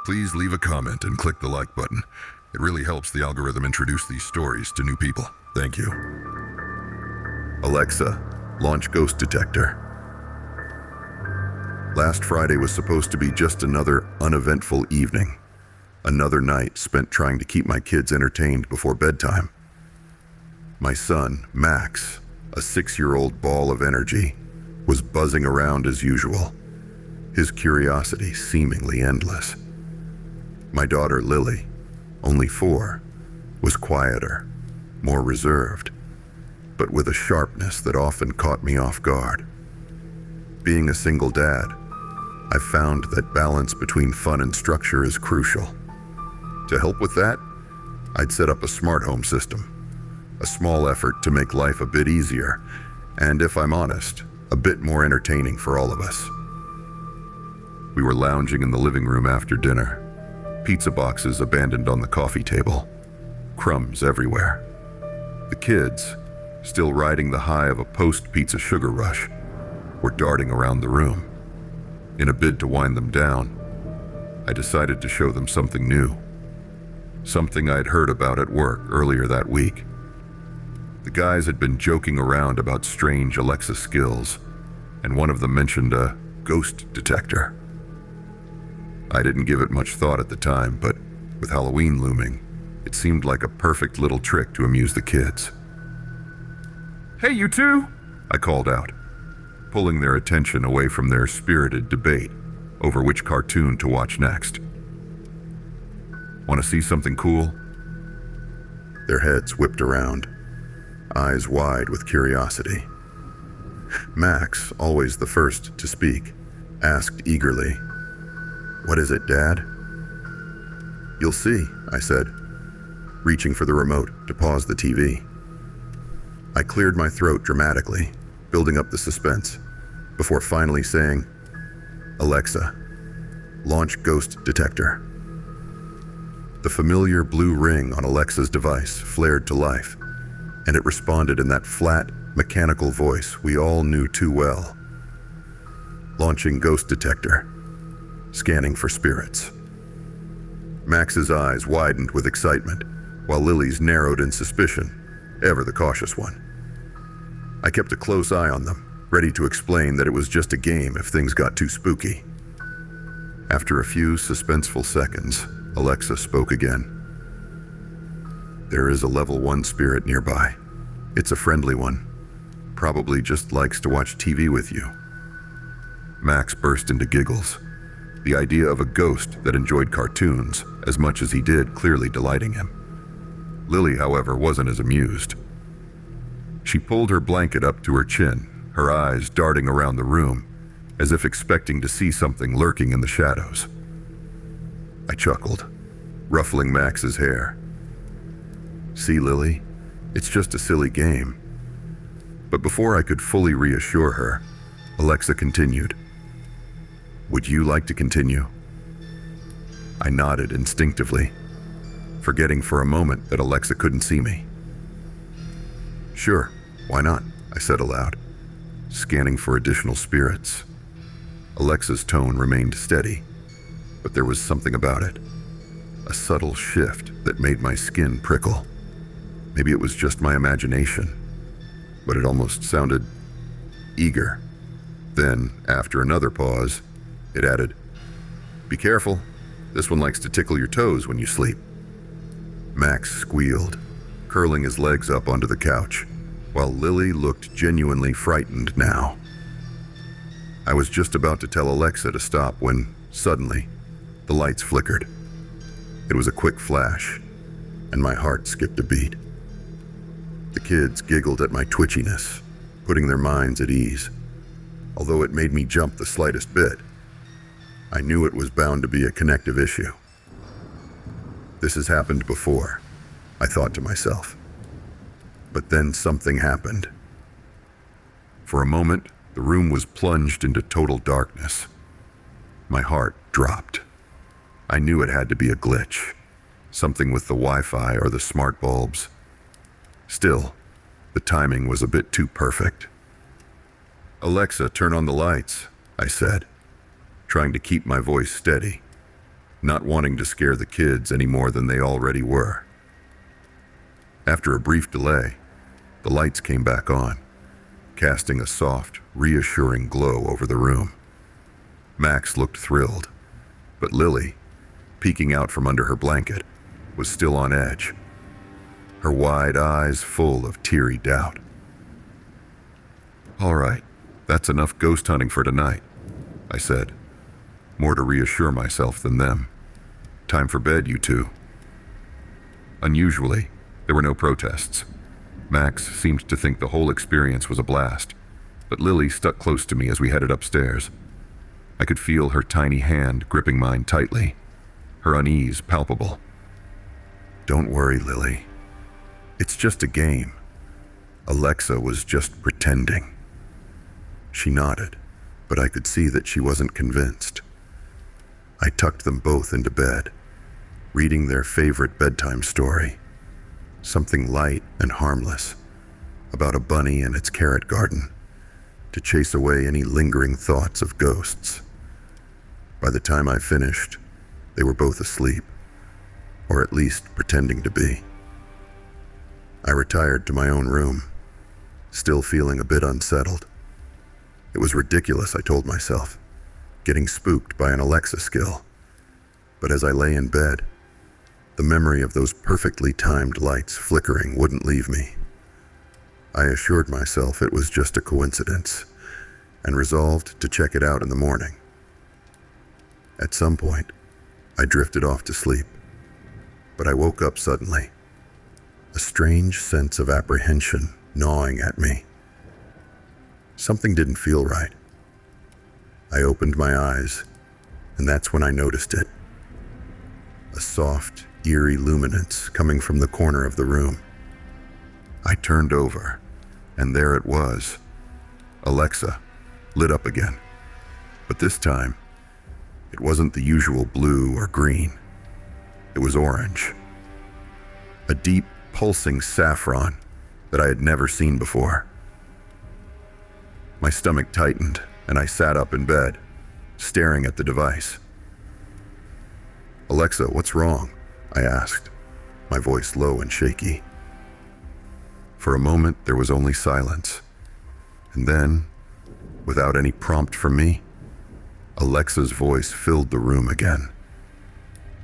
Please leave a comment and click the like button. It really helps the algorithm introduce these stories to new people. Thank you. Alexa, launch Ghost Detector. Last Friday was supposed to be just another uneventful evening. Another night spent trying to keep my kids entertained before bedtime. My son, Max, a 6-year-old ball of energy, was buzzing around as usual, his curiosity seemingly endless. My daughter, Lily, only 4, was quieter, more reserved, but with a sharpness that often caught me off guard. Being a single dad, I found that balance between fun and structure is crucial. To help with that, I'd set up a smart home system, a small effort to make life a bit easier, and if I'm honest, a bit more entertaining for all of us. We were lounging in the living room after dinner, pizza boxes abandoned on the coffee table, crumbs everywhere. The kids, still riding the high of a post-pizza sugar rush, were darting around the room. In a bid to wind them down, I decided to show them something new, something I'd heard about at work earlier that week. The guys had been joking around about strange Alexa skills, and one of them mentioned a ghost detector. I didn't give it much thought at the time, but with Halloween looming, it seemed like a perfect little trick to amuse the kids. "Hey, you two!" I called out, pulling their attention away from their spirited debate over which cartoon to watch next. "Want to see something cool?" Their heads whipped around, eyes wide with curiosity. Max, always the first to speak, asked eagerly, "What is it, Dad?" "You'll see," I said, reaching for the remote to pause the TV. I cleared my throat dramatically, building up the suspense, before finally saying, "Alexa, launch Ghost Detector." The familiar blue ring on Alexa's device flared to life, and it responded in that flat, mechanical voice we all knew too well. Launching Ghost Detector. Scanning for spirits. Max's eyes widened with excitement, while Lily's narrowed in suspicion, ever the cautious one. I kept a close eye on them, ready to explain that it was just a game if things got too spooky. After a few suspenseful seconds, Alexa spoke again. "There is a level 1 spirit nearby. It's a friendly one. Probably just likes to watch TV with you." Max burst into giggles, the idea of a ghost that enjoyed cartoons as much as he did clearly delighting him. Lily, however, wasn't as amused. She pulled her blanket up to her chin, her eyes darting around the room, as if expecting to see something lurking in the shadows. I chuckled, ruffling Max's hair. "See, Lily, it's just a silly game." But before I could fully reassure her, Alexa continued, "Would you like to continue?" I nodded instinctively, forgetting for a moment that Alexa couldn't see me. "Sure, why not?" I said aloud, scanning for additional spirits. Alexa's tone remained steady, but there was something about it, a subtle shift that made my skin prickle. Maybe it was just my imagination, but it almost sounded eager. Then, after another pause, it added, "Be careful, this one likes to tickle your toes when you sleep." Max squealed, curling his legs up onto the couch, while Lily looked genuinely frightened now. I was just about to tell Alexa to stop when, suddenly, the lights flickered. It was a quick flash, and my heart skipped a beat. The kids giggled at my twitchiness, putting their minds at ease. Although it made me jump the slightest bit, I knew it was bound to be a connective issue. This has happened before, I thought to myself. But then something happened. For a moment, the room was plunged into total darkness. My heart dropped. I knew it had to be a glitch, something with the Wi-Fi or the smart bulbs. Still, the timing was a bit too perfect. "Alexa, turn on the lights," I said, trying to keep my voice steady. not wanting to scare the kids any more than they already were. After a brief delay, the lights came back on, casting a soft, reassuring glow over the room. Max looked thrilled, but Lily, peeking out from under her blanket, was still on edge, her wide eyes full of teary doubt. "All right, that's enough ghost hunting for tonight," I said, more to reassure myself than them. "Time for bed, you two." Unusually, there were no protests. Max seemed to think the whole experience was a blast, but Lily stuck close to me as we headed upstairs. I could feel her tiny hand gripping mine tightly, her unease palpable. "Don't worry, Lily. It's just a game. Alexa was just pretending." She nodded, but I could see that she wasn't convinced. I tucked them both into bed, reading their favorite bedtime story, something light and harmless, about a bunny and its carrot garden, to chase away any lingering thoughts of ghosts. By the time I finished, they were both asleep, or at least pretending to be. I retired to my own room, still feeling a bit unsettled. It was ridiculous, I told myself, getting spooked by an Alexa skill. But as I lay in bed, the memory of those perfectly timed lights flickering wouldn't leave me. I assured myself it was just a coincidence, and resolved to check it out in the morning. At some point, I drifted off to sleep, but I woke up suddenly, a strange sense of apprehension gnawing at me. Something didn't feel right. I opened my eyes, and that's when I noticed it. A soft, eerie luminance coming from the corner of the room. I turned over, and there it was. Alexa, lit up again. But this time, it wasn't the usual blue or green. It was orange. A deep, pulsing saffron that I had never seen before. My stomach tightened, and I sat up in bed, staring at the device. "Alexa, what's wrong?" I asked, my voice low and shaky. For a moment, there was only silence. And then, without any prompt from me, Alexa's voice filled the room again.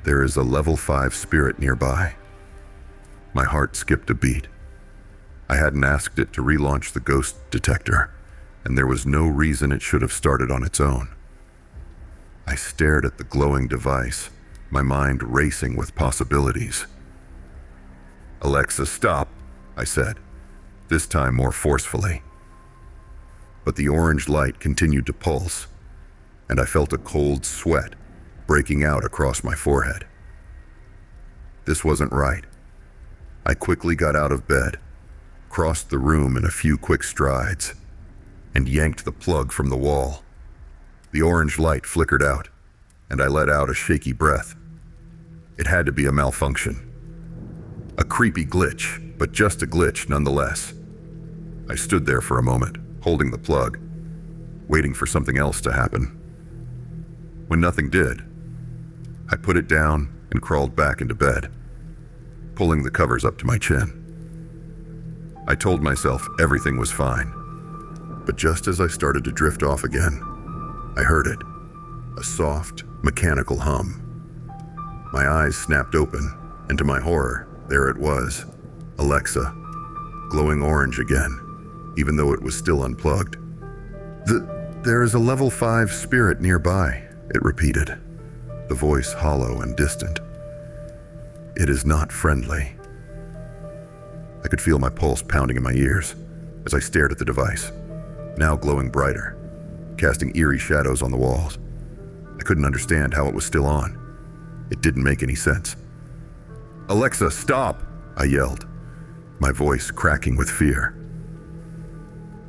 "There is a level 5 spirit nearby." My heart skipped a beat. I hadn't asked it to relaunch the ghost detector, and there was no reason it should have started on its own. I stared at the glowing device, my mind racing with possibilities. "Alexa, stop," I said, this time more forcefully. But the orange light continued to pulse, and I felt a cold sweat breaking out across my forehead. This wasn't right. I quickly got out of bed, crossed the room in a few quick strides, and yanked the plug from the wall. The orange light flickered out, and I let out a shaky breath. It had to be a malfunction. A creepy glitch, but just a glitch nonetheless. I stood there for a moment, holding the plug, waiting for something else to happen. When nothing did, I put it down and crawled back into bed, pulling the covers up to my chin. I told myself everything was fine, but just as I started to drift off again, I heard it, a soft, mechanical hum. My eyes snapped open, and to my horror, there it was, Alexa, glowing orange again, even though it was still unplugged. There is a level 5 spirit nearby," it repeated, the voice hollow and distant. "It is not friendly." I could feel my pulse pounding in my ears as I stared at the device, now glowing brighter, casting eerie shadows on the walls. I couldn't understand how it was still on. It didn't make any sense. "Alexa, stop!" I yelled, my voice cracking with fear.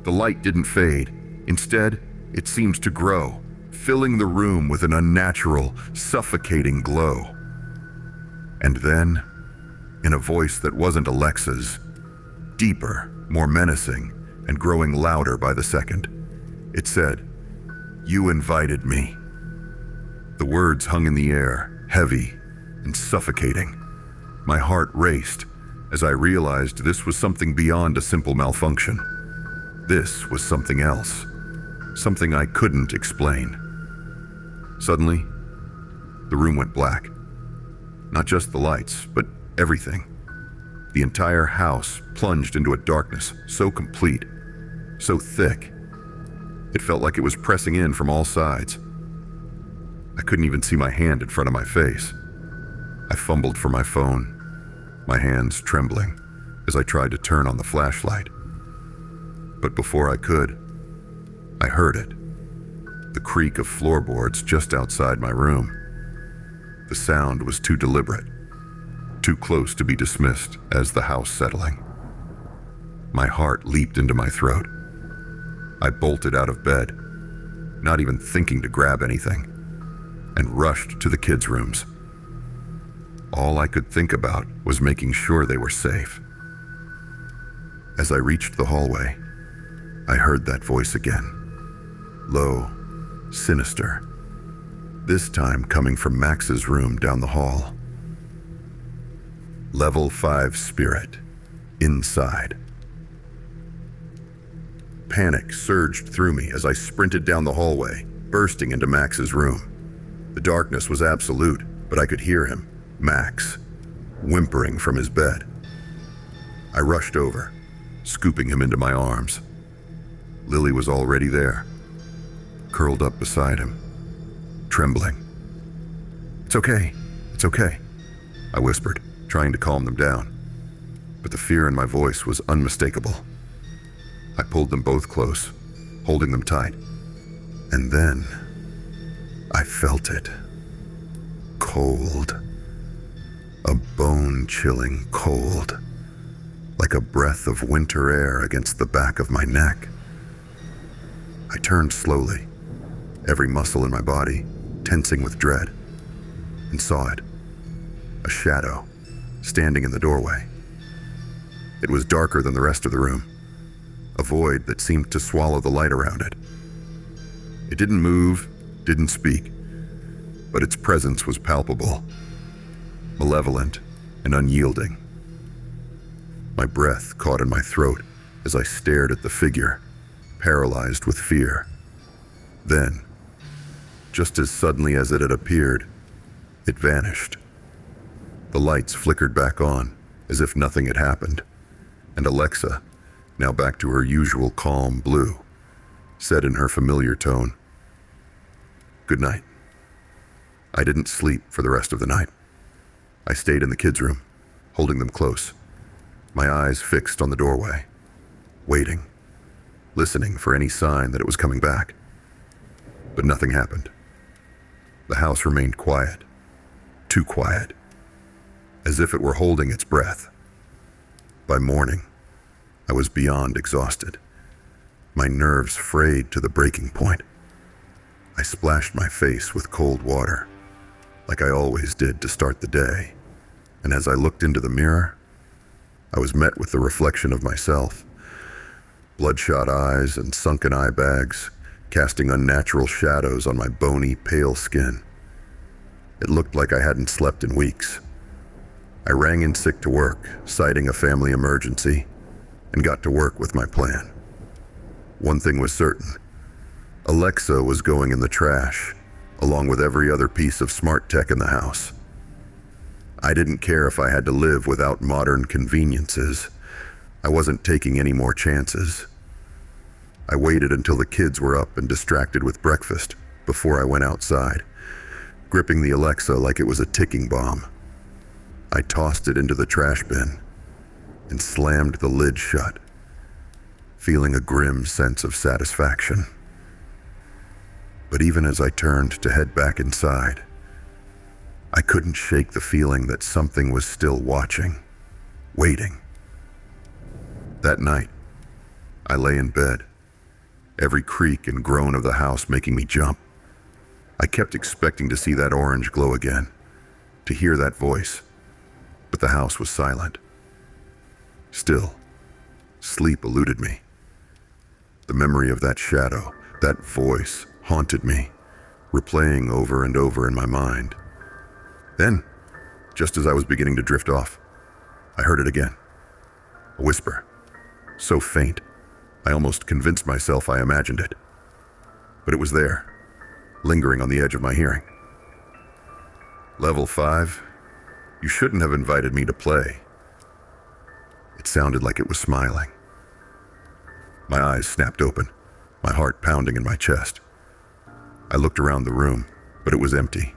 The light didn't fade. Instead, it seemed to grow, filling the room with an unnatural, suffocating glow. And then, in a voice that wasn't Alexa's, deeper, more menacing, and growing louder by the second, it said, "You invited me." The words hung in the air, heavy and suffocating. My heart raced as I realized this was something beyond a simple malfunction. This was something else, something I couldn't explain. Suddenly, the room went black. Not just the lights, but everything. The entire house plunged into a darkness so complete, so thick. It felt like it was pressing in from all sides. I couldn't even see my hand in front of my face. I fumbled for my phone, my hands trembling as I tried to turn on the flashlight. But before I could, I heard it. The creak of floorboards just outside my room. The sound was too deliberate, too close to be dismissed as the house settling. My heart leaped into my throat. I bolted out of bed, not even thinking to grab anything, and rushed to the kids' rooms. All I could think about was making sure they were safe. As I reached the hallway, I heard that voice again. Low, sinister. This time coming from Max's room down the hall. Level 5 spirit. Inside. Panic surged through me as I sprinted down the hallway, bursting into Max's room. The darkness was absolute, but I could hear him, Max, whimpering from his bed. I rushed over, scooping him into my arms. Lily was already there, curled up beside him, trembling. It's okay, I whispered, trying to calm them down. But the fear in my voice was unmistakable. I pulled them both close, holding them tight. And then I felt it. Cold. A bone-chilling cold. Like a breath of winter air against the back of my neck. I turned slowly, every muscle in my body tensing with dread, and saw it. A shadow, standing in the doorway. It was darker than the rest of the room, a void that seemed to swallow the light around it. It didn't move, didn't speak, but its presence was palpable, malevolent and unyielding. My breath caught in my throat as I stared at the figure, paralyzed with fear. Then, just as suddenly as it had appeared, it vanished. The lights flickered back on, as if nothing had happened, and Alexa, now back to her usual calm blue, said in her familiar tone, "Good night." I didn't sleep for the rest of the night. I stayed in the kids' room, holding them close, my eyes fixed on the doorway, waiting, listening for any sign that it was coming back. But nothing happened. The house remained quiet, too quiet, as if it were holding its breath. By morning, I was beyond exhausted, my nerves frayed to the breaking point. I splashed my face with cold water, like I always did to start the day, and as I looked into the mirror, I was met with the reflection of myself, bloodshot eyes and sunken eye bags, casting unnatural shadows on my bony, pale skin. It looked like I hadn't slept in weeks. I rang in sick to work, citing a family emergency, and got to work with my plan. One thing was certain. Alexa was going in the trash, along with every other piece of smart tech in the house. I didn't care if I had to live without modern conveniences. I wasn't taking any more chances. I waited until the kids were up and distracted with breakfast before I went outside, gripping the Alexa like it was a ticking bomb. I tossed it into the trash bin and slammed the lid shut, feeling a grim sense of satisfaction. But even as I turned to head back inside, I couldn't shake the feeling that something was still watching, waiting. That night, I lay in bed, every creak and groan of the house making me jump. I kept expecting to see that orange glow again, to hear that voice, but the house was silent. Still, sleep eluded me. The memory of that shadow, that voice, haunted me, replaying over and over in my mind. Then, just as I was beginning to drift off, I heard it again. A whisper, so faint, I almost convinced myself I imagined it. But it was there, lingering on the edge of my hearing. Level 5, you shouldn't have invited me to play. It sounded like it was smiling. My eyes snapped open, my heart pounding in my chest. I looked around the room, but it was empty.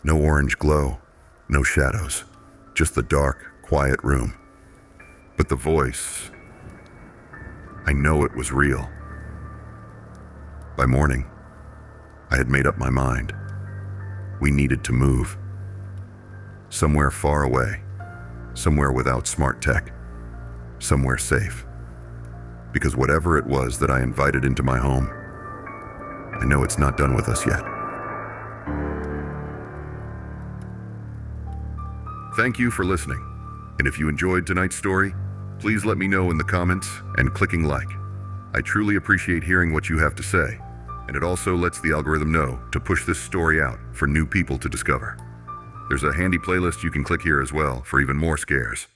No orange glow, no shadows, just the dark, quiet room. But the voice, I know it was real. By morning, I had made up my mind. We needed to move. Somewhere far away, somewhere without smart tech, somewhere safe. Because whatever it was that I invited into my home, I know it's not done with us yet. Thank you for listening. And if you enjoyed tonight's story, please let me know in the comments and clicking like. I truly appreciate hearing what you have to say, and it also lets the algorithm know to push this story out for new people to discover. There's a handy playlist you can click here as well for even more scares.